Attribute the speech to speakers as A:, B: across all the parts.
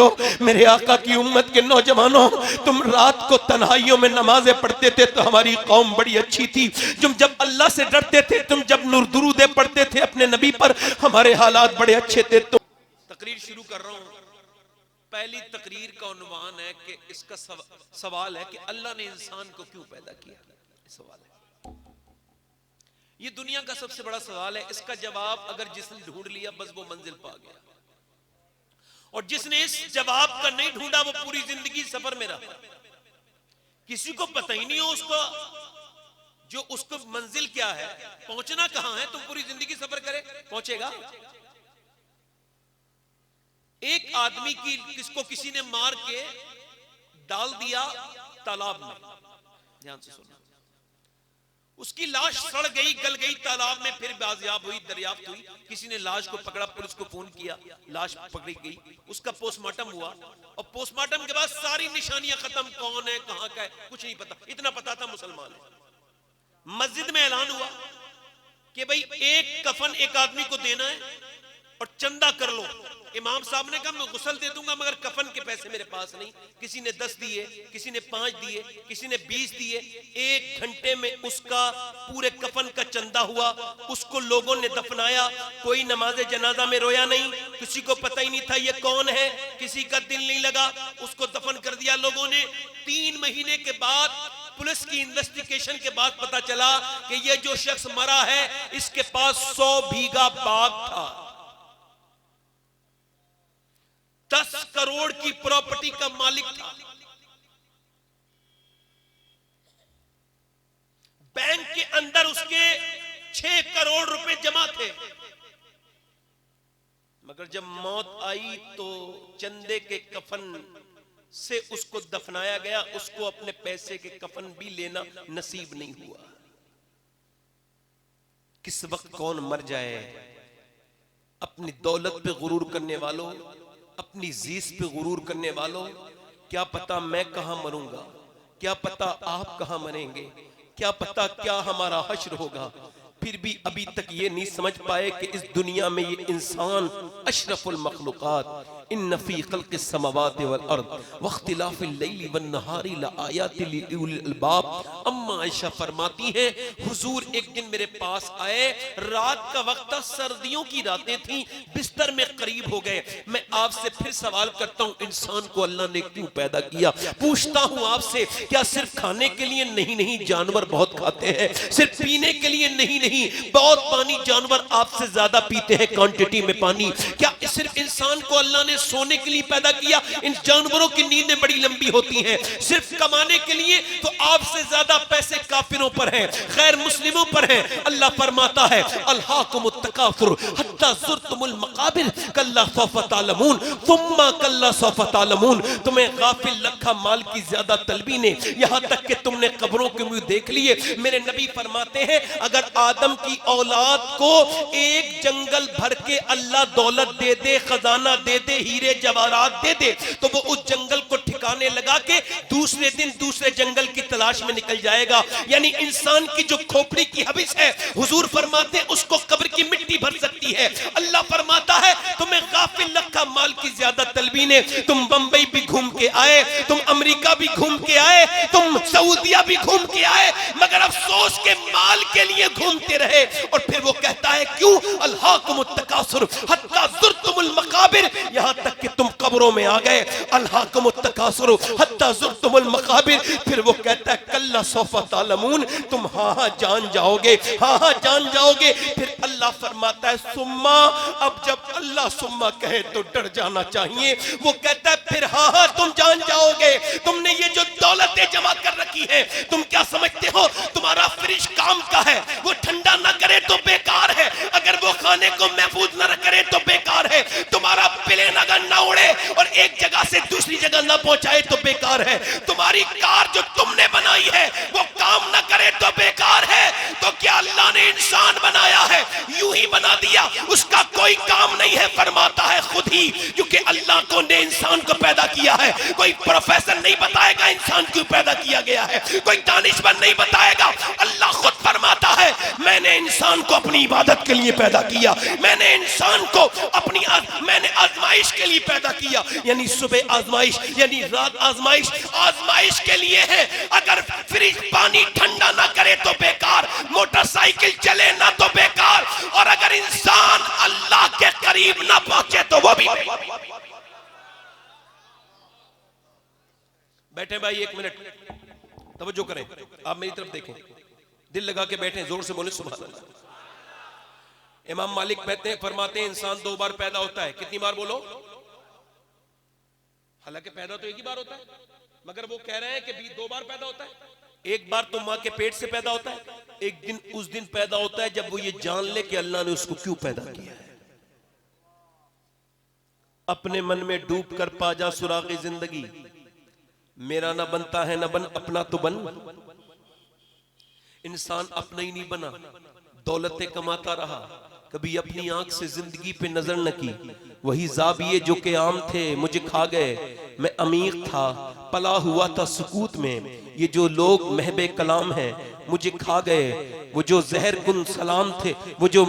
A: दो। मेरे आका की उम्मत के नौजवानों, तुम रात को तन्हाइयों में नमाजें पढ़ते थे तो हमारी कौम बड़ी अच्छी थी। तुम जब अल्लाह से डरते थे, तुम जब नूर दुरूदे पढ़ते थे अपने नबी पर, हमारे हालात बड़े अच्छे थे। तो तकरीर शुरू कर रहा हूं। पहली तकरीर का उन्वान है कि इसका सवाल है कि अल्लाह ने इंसान को क्यों पैदा किया। सवाल है, ये दुनिया का सबसे बड़ा सवाल है। इसका जवाब अगर जिसने ढूंढ लिया बस वो मंजिल पा गया, और जिसने इस जवाब का नहीं ढूंढा वो पूरी जिंदगी सफर में रहा। किसी को पता ही नहीं हो उसको, जो उसको मंजिल क्या है, पहुंचना कहां है। तुम पूरी जिंदगी सफर करे, पहुंचेगा। एक आदमी की किसको किसी ने मार के डाल दिया तालाब में, ध्यान से सुनना। उसकी लाश सड़ गई, गल गई तालाब में, फिर बाजियाब हुई, दरियाफ्त हुई। किसी ने लाश को पकड़ा, पुलिस को फोन किया, लाश पकड़ी गई, उसका पोस्टमार्टम हुआ, और पोस्टमार्टम के बाद सारी निशानियां खत्म, कौन है कहां का है कुछ नहीं पता। इतना पता था मुसलमान है। मस्जिद में ऐलान हुआ कि भाई एक कफन एक आदमी को देना है और चंदा कर लो। इमाम साहब ने कहा मैं गुस्ल दे दूंगा मगर कफन के पैसे मेरे पास नहीं। किसी ने 10 दिए, किसी ने 5 दिए, किसी ने 20 दिए। 1 घंटे में उसका पूरे कफन का चंदा हुआ। उसको लोगों ने दफनाया। कोई नमाज जनाजा में रोया नहीं, किसी को पता ही नहीं था ये कौन है, किसी का दिल नहीं लगा, उसको दफन कर दिया लोगों ने। 3 महीने के बाद पुलिस की इन्वेस्टिगेशन के बाद पता चला कि ये जो शख्स मरा है इसके पास 100 बीघा बाग था, 10 करोड़ की प्रॉपर्टी का मालिक था। बैंक के अंदर उसके 6 करोड़ रुपए जमा थे। मगर जब मौत आई तो चंदे के कफन से उसको दफनाया गया। उसको अपने पैसे के कफन भी लेना नसीब नहीं हुआ। किस वक्त कौन मर जाए। अपनी दौलत पे गुरूर करने वालों, अपनी जीस पे गुरूर करने वालों, क्या पता मैं कहां मरूंगा, क्या पता आप कहां मरेंगे, क्या पता क्या हमारा हश्र होगा। फिर भी अभी तक ये नहीं समझ पाए कि इस दुनिया में ये इंसान अशरफुल मखलूकात, इन्न फी खल्क़िस समावाति वल अर्द वख्तिलाफिल लैली वन नहारी लआयातिल लिउलिल अलबाब। अम्मा आयशा फरमाती हैं हुजूर एक दिन मेरे पास आए, रात का वक्त था, सर्दियों की रातें थी, बिस्तर में करीब हो गए। मैं आपसे फिर सवाल करता हूं, इंसान को अल्लाह ने क्यों पैदा किया। पूछता हूं आपसे, क्या सिर्फ खाने के लिए? नहीं नहीं, जानवर बहुत खाते हैं। सिर्फ पीने के लिए? नहीं नहीं, बहुत पानी जानवर आपसे ज्यादा पीते हैं क्वांटिटी में पानी। क्या सिर्फ इंसान को अल्लाह ने सोने के लिए पैदा किया? इन जानवरों की नींदें बड़ी लंबी होती हैं। सिर्फ कमाने के लिए? तो आपसे ज्यादा पैसे काफिरों पर हैं, गैर मुस्लिमों पर हैं। अल्लाह फरमाता है अल्हाकुमुत तकासुर हत्ता ज़ुरतुमुल मकाबिर कल्ला सौफ़ा तालमून सुम्मा कल्ला सौफ़ा तालमून। तुम्हें गाफिल रखा माल की ज्यादा तलबी ने, यहां तक कि तुमने कब्रों के मुंह देख लिए। मेरे नबी फरमाते हैं अगर आदम की औलाद को एक जंगल भर के अल्लाह दौलत दे दे, खजाना दे दे, हीरे जवाहरात दे दे, तो वो उस जंगल को ठिकाने लगा के दूसरे दिन दूसरे जंगल की तलाश में निकल जाएगा। यानी इंसान की जो खोपड़ी की हविस है, हुजूर फरमाते हैं उसको कब्र की मिट्टी भर सकती है। अल्लाह फरमाता है तुम्हें गाफिल रखा माल की ज्यादा तलबी ने। तुम बंबई भी घूम के आए, तुम अमेरिका भी घूम के आए, तुम सऊदिया भी घूम के आए, मगर अफसोस के माल के लिए घूमते रहे। और फिर वो कहता है क्यों? अल्हाकुमुत तकासुर हत्ता ज़ुरतुमुल मकाबिर, यहां तक कि तुम कब्रों में आ गए। अल्हाकुमुत तकासुर हत्ता ज़ुरतुमुल मकाबिर। फिर वो कहता है कल्ला सौफ़ा तालमून, तुम हाँ जान जाओगे, हाँ जान जाओगे। फिर अल्लाह फरमाता है सुम्मा। अब जब अल्लाह सुम्मा कहे तो डर जाना चाहिए। वो कहता है फिर हाँ तुम जान जाओगे। तुमने ये जो दौलतें जमा कर रखी है, तुम क्या समझते हो तुम्हारा फ्रिज काम का है? वो ठंडा ना करे तो बेकार है, अगर वो खाने को महफूज ना करे तो बेकार है। तुम्हारा प्लेन अगर ना उड़े और एक जगह से दूसरी जगह ना पहुंचाए तो बेकार है। तुम्हारी कार जो तुमने बनाई है वो काम ना करे तो बेकार है। तो क्या अल्लाह ने इंसान बनाया है यूं ही बना दिया, उसका कोई काम नहीं है, फरमाता है खुद ही, क्योंकि अल्लाह को ने इंसान को पैदा किया है। कोई प्रोफेसर नहीं बताएगा इंसान क्यों पैदा किया गया है, कोई दानिशमंद नहीं बताएगा। अल्लाह खुद फरमाता है मैंने इंसान को अपनी इबादत के लिए पैदा किया, मैंने इंसान को मैंने आजमाइश के लिए पैदा किया। यानी सुबह आजमाइश, यानी रात आजमाइश, आजमाइश के लिए है। अगर फ्रिज पानी ठंडा ना करे तो बेकार, मोटरसाइकिल चले ना तो बेकार, और अगर इंसान अल्लाह के करीब ना पहुंचे तो वो भी। बैठे भाई, एक मिनट तवज्जो करें, आप मेरी तरफ देखें, दिल लगा के बैठे, जोर से बोले सुभान अल्लाह। इमाम मालिक कहते हैं, फरमाते हैं इंसान 2 बार पैदा होता है। कितनी बार बोलो? हालांकि पैदा तो एक ही बार होता है, मगर वो कह रहे हैं कि 2 बार पैदा होता है। एक बार तो मां के पेट से पैदा होता है, एक दिन उस दिन पैदा होता है जब वो ये जान ले कि अल्लाह ने उसको क्यों पैदा किया है। अपने मन में डूब कर पा जा सुराग़े जिंदगी, मेरा ना बनता है ना बन, अपना तो बन। इंसान अपना ही नहीं बना, दौलतें कमाता रहा, कभी अपनी आंख से जिंदगी पे नजर न की। वही ज़ाबिये जो के आम थे मुझे खा गए, मैं अमीर था पला हुआ था सुकूत में। ये जो लोग महबे कलाम हैं मुझे खा गए, वो जो जहर कुन सलाम थे, वो जो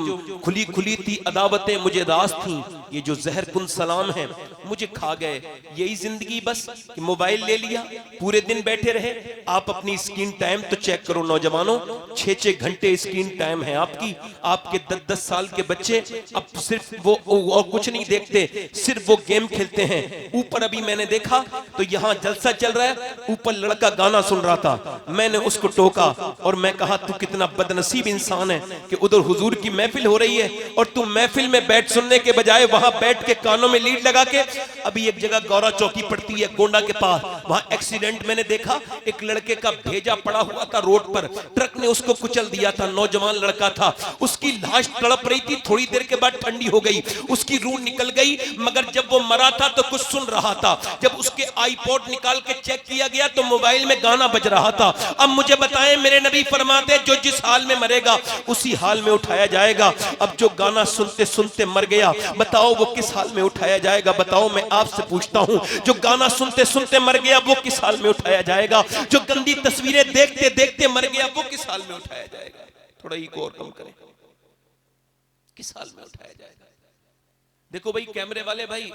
A: खुली खुली थी अदावतें मुझे रास थी, ये जो जहर कुन सलाम है मुझे खा गए। यही जिंदगी बस कि मोबाइल ले लिया, पूरे दिन बैठे रहे। आप अपनी स्क्रीन टाइम तो चेक करो नौजवानों, 6-6 घंटे स्क्रीन टाइम है आपकी। आपके 10-10 साल के बच्चे अब सिर्फ वो और कुछ नहीं देखते, सिर्फ वो गेम खेलते हैं। ऊपर अभी मैंने देखा तो यहाँ जलसा चल रहा है, ऊपर लड़का गाना सुन रहा था, मैंने उसको टोका और मैं कहा तू कितना बदनसीब इंसान है कि उधर हुजूर की महफिल हो रही है और तू महफिल में बैठ सुनने के बजाय वहां बैठ के कानों में लीड लगा के। अभी एक जगह गौरा चौकी पड़ती है गोंडा के पास, वहां एक्सीडेंट मैंने देखा, एक लड़के का भेजा पड़ा हुआ था रोड पर, ट्रक ने उसको कुचल दिया था, नौजवान लड़का था, उसकी लाश तड़प रही थी। थोड़ी देर के बाद ठंडी हो गई, उसकी रूह निकल गई, मगर जब वो मरा था तो कुछ सुन रहा था। जब उसके आईपॉड निकाल के चेक किया गया तो मोबाइल में गाना बज रहा था। अब मुझे बताएं, मेरे नबी फरमाते जो जिस हाल में मरेगा उसी हाल में उठाया जाएगा। अब जो गाना सुनते सुनते मर गया, बताओ वो किस हाल में उठाया जाएगा? बताओ, मैं आपसे पूछता हूं, जो गाना सुनते सुनते मर गया वो किस हाल में उठाया जाएगा? जो गंदी तस्वीरें देखते देखते मर गया वो किस हाल में उठाया जाएगा? थोड़ा ही को और कम करें, किस हाल में उठाया जाएगा? देखो भाई, कैमरे वाले भाई,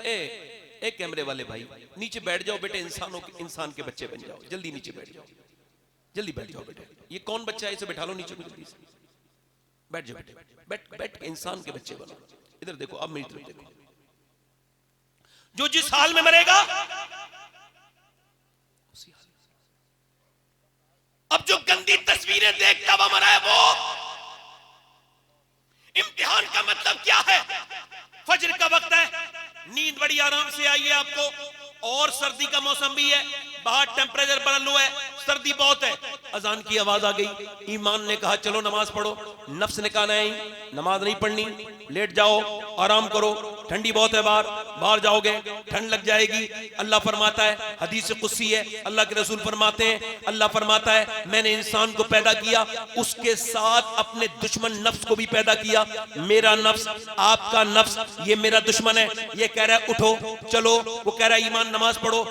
A: ए कैमरे वाले भाई, नीचे बैठ जाओ बेटे, इंसान के बच्चे बन जाओ, जल्दी नीचे बैठ जाओ, जल्दी बैठ जाओ बेटे। ये कौन बच्चा है, इसे बैठा लो नीचे को, जल्दी से बैठ जाओ बेटे, बैठ इंसान के बच्चे बनो। इधर देखो, अब मेरी तरफ देखो, जो जिस हाल में मरेगा उसी हाल में। अब जो गंदी तस्वीरें देखता हुआ मरा है वो इम्तिहान का मतलब क्या है? फजर का वक्त है, नींद बड़ी आराम से आई है आपको, और सर्दी का मौसम भी है, बाहर टेम्परेचर बड़ा लो है, सर्दी बहुत है, अजान की आवाज आ गई, ईमान ने कहा चलो नमाज पढ़ो, नफ्स ने कहा नहीं नमाज नहीं पढ़नी, लेट जाओ आराम करो, ठंडी बहुत है बाहर जाओगे ठंड लग जाएगी। अल्लाह फरमाता है, हदीस कुदसी है, अल्लाह के रसूल फरमाते हैं, अल्लाह फरमाता है मैंने इंसान को पैदा किया, उसके साथ अपने दुश्मन नफ्स को भी पैदा किया। मेरा नफ्स, आपका नफ्स, ये मेरा दुश्मन है, ये कह रहा है उठो चलो, वो कह रहा है ईमान नमाज पढ़ो,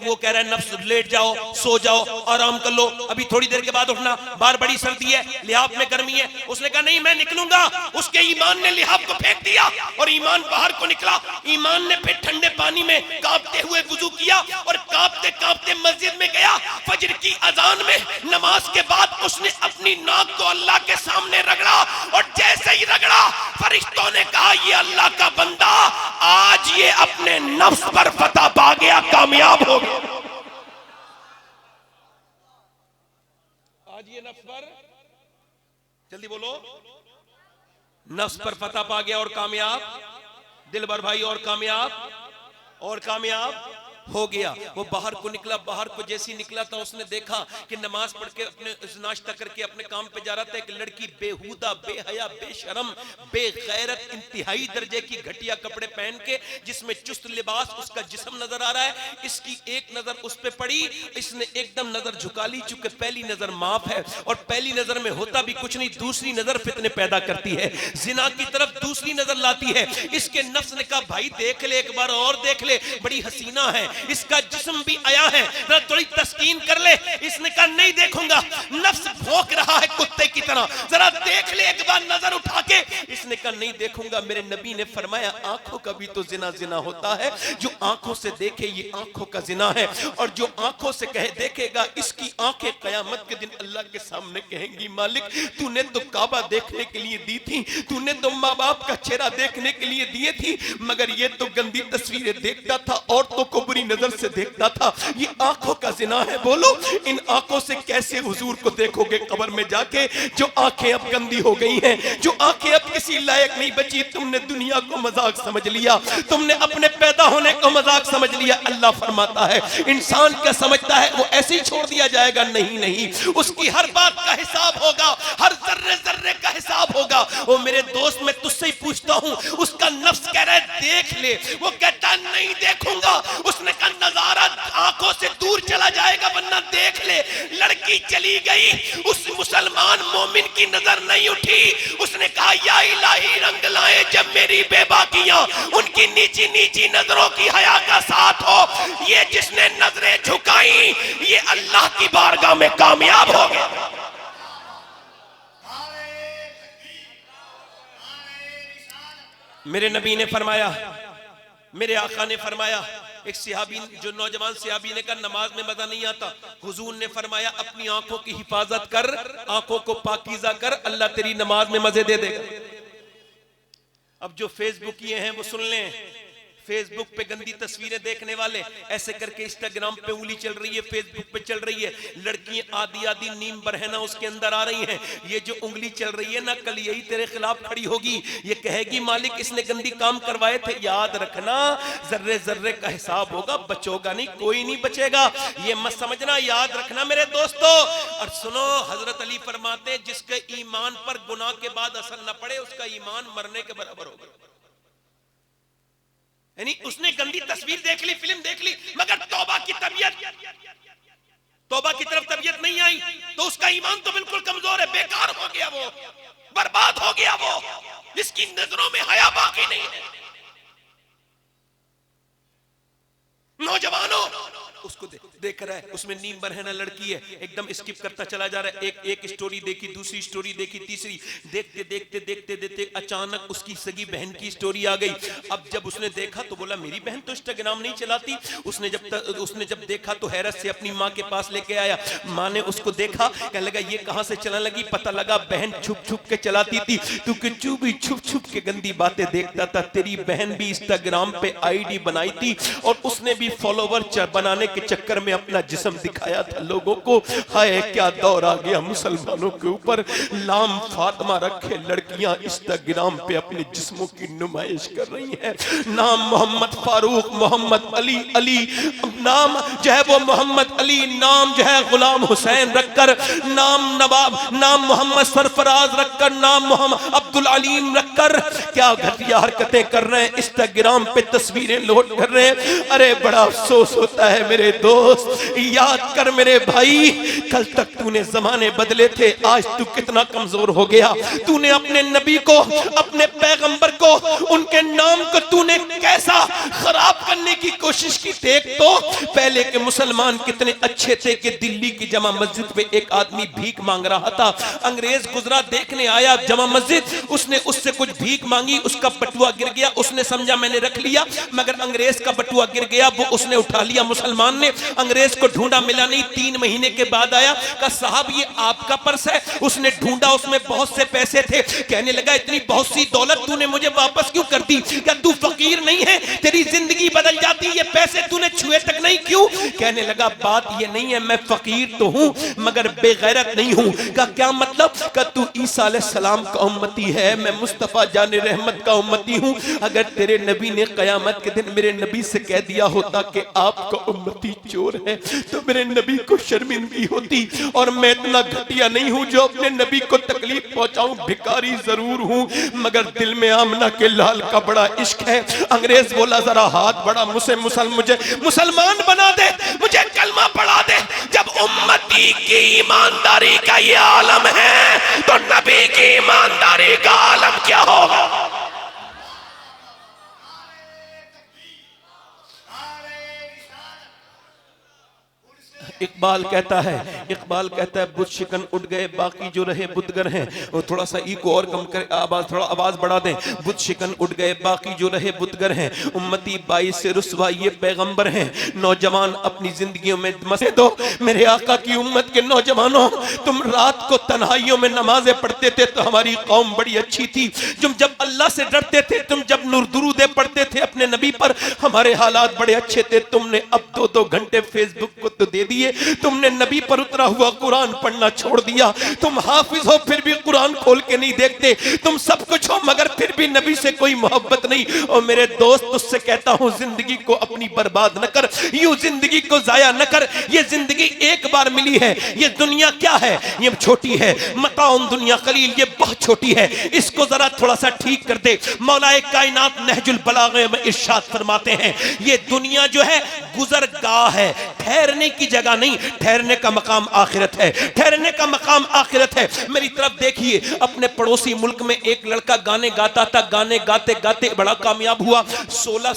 A: वो कह रहा है नफ्स लेट जाओ, सो जाओ, आराम कर लो, अभी थोड़ी देर के बाद उठना, बाहर बड़ी सर्दी है, लिहाफ में गर्मी है। उसने कहा नहीं मैं निकलूंगा, उसके ईमान ने लिहाफ को फेंक दिया और ईमान बाहर को निकला। ईमान ने फिर ठंडे पानी में कांपते हुए वुजू किया और कांपते कांपते मस्जिद में गया। फजर की अजान में नमाज के बाद उसने अपनी नाक को अल्लाह के सामने रगड़ा और जैसे ही रगड़ा फरिश्तों ने कहा ये अल्लाह का बंदा आज ये अपने नफ्स पर फतह पा गया, कामयाब हो गया। आज ये नफ्स पर, जल्दी बोलो, नफ्स पर फतह पा गया और कामयाब। दिलबर भाई और कामयाब और कामयाब। हो गया। वो बाहर को निकला, बाहर को जैसी निकला था उसने देखा कि नमाज पढ़ के अपने नाश्ता करके अपने काम पे जा रहा था, एक लड़की बेहुदा, बेहया, बेशरम, बेगैरत, इंतहाई दर्जे की घटिया कपड़े पहन के, जिसमें चुस्त लिबास, उसका जिस्म नजर आ रहा है। इसकी एक नजर उस पे पड़ी, इसने एकदम नजर झुका ली, चूंकि पहली नजर माफ है और पहली नजर में होता भी कुछ नहीं, दूसरी नजर फितने पैदा करती है, जिना की तरफ दूसरी नजर लाती है। इसके नफ्स ने कहा भाई देख ले, एक बार और देख ले, बड़ी हसीना है, इसका जिस्म भी आया है, जरा थोड़ी तस्कीन कर ले। इसने कहा नहीं देखूंगा, नफ्स भौंक रहा है कुत्ते की तरह, जरा देख ले एक बार नजर उठा के। इसने कहा नहीं देखूंगा। मेरे नबी ने फरमाया आंखों का भी तो जिना जिना होता है, जो आंखों से देखे ये आंखों का जिना है, और जो आंखों से कहे देखेगा, इसकी आंखें कयामत के दिन अल्लाह के सामने कहेंगी मालिक तूने तो काबा देखने के लिए दी थी, तूने तो माँ बाप का चेहरा देखने के लिए दिए थी, मगर ये तो गंदी तस्वीरें देखता था, औरतों को बुरी नजर से देखता था, ये आंखों का जिना है। बोलो इन आंखों से कैसे हुजूर को देखोगे कब्र में जाके, जो आंखें अब गंदी हो गई हैं, जो आंखें अब किसी लायक नहीं बची। तुमने दुनिया को मजाक समझ लिया, तुमने अपने पैदा होने को मजाक समझ लिया। अल्लाह फरमाता है इंसान क्या समझता है वो ऐसे ही छोड़ दिया जाएगा? नहीं नहीं, उसकी हर बात का हिसाब होगा, हर जर्रे जर्रे का हिसाब होगा। वो मेरे दोस्त मैं तुझसे ही पूछता हूँ, उसका नफ्स कह रहा है देख ले, वो कहता नहीं देखूंगा। उसने कहा नजारा आंखों से दूर चला जाएगा वरना देख ले। लड़की चली गई, उस मुसलमान मोमिन की नजर नहीं उठी। उसने कहा या इलाही रंग लाए जब मेरी बेबाकियां उनकी नीची नीची नजरों की हया का साथ हो। ये जिसने नजरें झुकाई ये अल्लाह की बारगाह में कामयाब हो गया। मेरे नबी ने फरमाया, मेरे आका ने फरमाया, एक सिहाबी जो नौजवान सिहाबी ने कहा नमाज में मजा नहीं आता, हुजूर ने फरमाया अपनी आंखों की हिफाजत कर, आंखों को पाकीज़ा कर, अल्लाह तेरी नमाज में मजे दे देगा। अब जो फेसबुक ये हैं वो सुन लें, फेसबुक पे गंदी तस्वीरें देखने वाले ऐसे करके इंस्टाग्राम पे उंगली चल रही है, फेसबुक पे चल रही है, लड़कियां आधी आधी नीम बरहना उसके अंदर आ रही हैं। ये जो उंगली चल रही है ना, कल यही तेरे खिलाफ खड़ी होगी, ये कहेगी मालिक इसने गंदी काम करवाए थे। याद रखना जर्रे जर्रे का हिसाब होगा, बचोगा नहीं, कोई नहीं बचेगा, ये मत समझना, याद रखना मेरे दोस्तों। और सुनो, हजरत अली फरमाते हैं जिसके ईमान पर गुनाह के बाद असर न पड़े उसका ईमान मरने के बराबर होगा। यानी उसने गंदी तस्वीर देख ली, फिल्म देख ली, मगर तौबा की तरफ तबीयत नहीं आई तो उसका ईमान तो बिल्कुल कमजोर है, बेकार हो गया, वो बर्बाद हो गया, वो जिसकी नजरों में हया बाकी नहीं है। नौजवानों उसको देख रहा है, उसमें नीम बरहना लड़की है, एकदम स्किप करता चला जा रहा है, एक स्टोरी देखी, दूसरी स्टोरी देखी, तीसरी, देखते देखते देखते देखते अचानक उसकी सगी बहन की स्टोरी आ गई। अब जब उसने देखा तो बोला मेरी बहन तो इंस्टाग्राम नहीं चलाती। उसने जब देखा तो हैरत से अपनी माँ के पास लेके आया। माँ ने उसको देखा, कहने लगा ये कहां से चलने लगी? पता लगा बहन छुप छुप के चलाती थी, तू किच्चू भी छुप छुप के गंदी बातें देखता था। तेरी बहन भी इंस्टाग्राम पे आईडी बनाई थी और उसने भी फॉलोवर बनाने के चक्कर में अपना जिस्म दिखाया था लोगों को। हाय क्या दौर आ गया मुसलमानों के ऊपर, लाम फातिमा रखे लड़कियां इंस्टाग्राम पे अपने जिस्मों की नुमाइश कर रही हैं। नाम मोहम्मद फारूक, मोहम्मद अली, अली नाम जो है वो मोहम्मद अली, नाम जो है गुलाम हुसैन रखकर, नाम नवाब, नाम मोहम्मद सरफराज रखकर, नाम मोहम्मद अब्दुल अलीम रखकर क्या घटिया हरकतें कर रहे हैं, इंस्टाग्राम पे तस्वीरें लोड कर रहे हैं। अरे बड़ा अफसोस होता है मेरे दोस्त, याद कर मेरे भाई, कल तक तूने जमाने बदले थे, आज तू कितना कमजोर हो गया। तूने अपने नबी को, अपने पैगंबर को, उनके नाम को तूने कैसा खराब करने की कोशिश की। देख तो पहले के मुसलमान कितने अच्छे थे कि दिल्ली की जमा मस्जिद पे एक आदमी भीख मांग रहा था, अंग्रेज गुजरा, देखने आया जमा मस्जिद, उसने उससे कुछ भीख मांगी, उसका बटुआ गिर गया, उसने समझा मैंने रख लिया, मगर अंग्रेज का बटुआ गिर गया, वो उसने उठा लिया। मुसलमान ने अंग्रेज को ढूंढा, मिला नहीं, 3 महीने के बाद आया, कहा साहब ये आपका पर्स है। उसने ढूंढा, उसमें बहुत से पैसे थे, कहने लगा इतनी बहुत सी दौलत तूने मुझे वापस क्यों कर दी? क्या तू फकीर नहीं है? तेरी जिंदगी बदल जाती, ये पैसे तूने छुए तक नहीं क्यों? कहने लगा बात ये नहीं है, मैं फकीर तो हूं मगर बेगैरत नहीं हूं। का क्या मतलब? का तू ईसा अलैहिस्सलाम का उम्मती है, मैं मुस्तफ़ा जाने रहमत का उम्मती हूँ। अगर तेरे नबी ने क़यामत के दिन मेरे नबी से कह दिया होता कि आपका उम्मती चोर है, तो मेरे नबी को शर्मिंदगी होती। और मैं इतना घटिया नहीं हूँ जो अपने नबी को तकलीफ पहुंचाऊं, भिखारी जरूर हूँ, मगर दिल में आमना के लाल का बड़ा इश्क है। अंग्रेज बोला जरा हाथ बढ़ा, मुझे मुसलमान बना दे, मुझे कलमा पढ़ा दे। जब उम्मती की ईमानदारी का ये आलम है तो नबी की ईमानदारी का आलम क्या होगा। इकबाल कहता है बुत शिकन उठ गए बाकी जो रहे बुतगर हैं। वो थोड़ा सा इको और कम कर, आवाज थोड़ा आवाज बढ़ा दें। बुत शिकन उठ गए बाकी जो रहे बुतगर हैं, उम्मती 22 से रुसवा ये पैगंबर हैं। नौजवान अपनी जिंदगियों में मसे दो। मेरे आका की उम्मत के नौजवानों, तुम रात को तन्हाइयों में नमाजें पढ़ते थे तो हमारी कौम बड़ी अच्छी थी। तुम जब अल्लाह से डरते थे, तुम जब नूर दुरूदे पढ़ते थे अपने नबी पर, हमारे हालात बड़े अच्छे थे। तुमने अब 2-2 घंटे फेसबुक को तो दे दिए, तुमने नबी पर उतरा हुआ कुरान पढ़ना छोड़ दिया। तुम हाफिज हो फिर भी कुरान खोल के नहीं देखते। तुम सब कुछ हो मगर फिर भी नबी से कोई मोहब्बत नहीं। और मेरे दोस्त, तुझसे कहता हूं जिंदगी को अपनी बर्बाद न कर, यूं जिंदगी को जाया न कर। ये जिंदगी एक बार मिली है। ये दुनिया क्या है, ये छोटी है। मताउन दुनिया कलील, ये बहुत छोटी है। इसको जरा थोड़ा सा ठीक कर दे। मौलाए कायनात नहजुल बलागे में इरशाद फरमाते हैं, ये दुनिया जो है गुजरगाह है, ठहरने की जगह नहीं। ठहरने का मकाम आखिरत है, ठहरने का मकाम आखिरत है। मेरी तरफ देखिए, अपने पड़ोसी मुल्क में एक लड़का गाने गाता था, गाने गाते गाते बड़ा कामयाब हुआ। 16